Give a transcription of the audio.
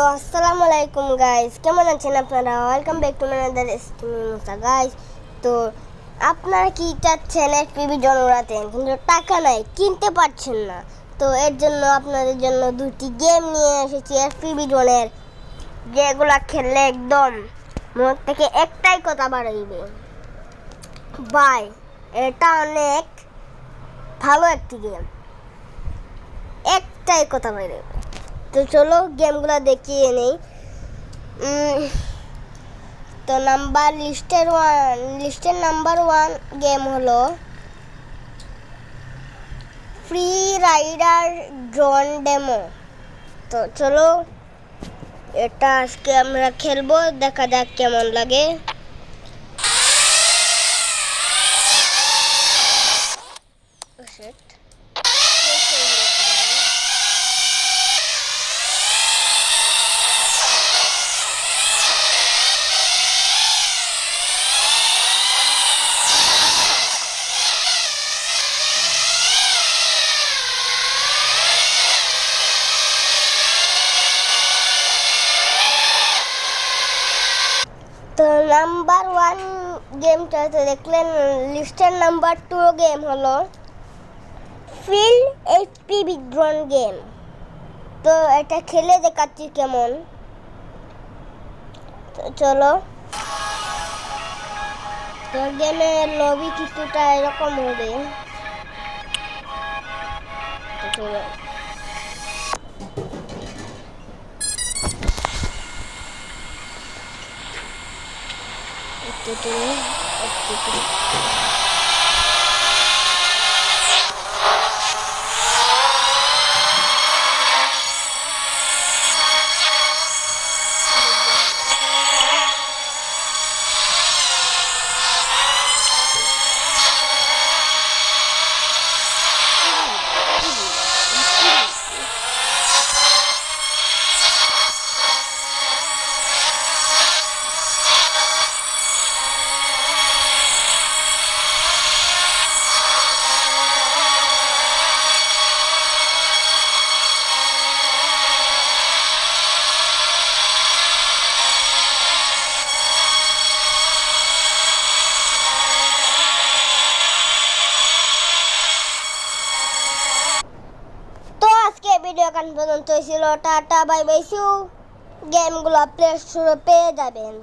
আসসালামু আলাইকুম গাইস, কেমন আছেন আপনারা? Welcome back to my Musa guys. তো আপনারা কি চাচ্ছেন এফপিবি জন উড়াতে, কিন্তু টাকা নাই, কিনতে পারছেন না। তো এর জন্য আপনাদের জন্য দুটি গেম নিয়ে এসেছি এফপিবি জনের, যেগুলা খেললে একদম মন থেকে একটাই কথা বাড়াইবে, ভাই এটা অনেক ভালো একটি গেম, একটাই কথা বাইরে। তো চলো গেমগুলো দেখিয়ে নেই। তো লিস্টের নাম্বার 1 গেম হলো ফ্রি রাইডার ড্রোন ডেমো। তো চলো এটা আজকে আমরা খেলবো, দেখা যাক কেমন লাগে। তো নাম্বার 1 গেমটা তো দেখলেন। লিস্টের নাম্বার 2 গেম হলো ফিল্ড এফপিবি ড্রোন গেম। তো এটা খেলে দেখাচ্ছি কেমন। তো চলো, তো গেমের লবি কিছুটা এরকম হবে। তো চলো, ভিডিও গান পর্যন্ত ছিল। টাটা বাই বাই, গেমগুলো প্লে স্টোরে পেয়ে যাবেন।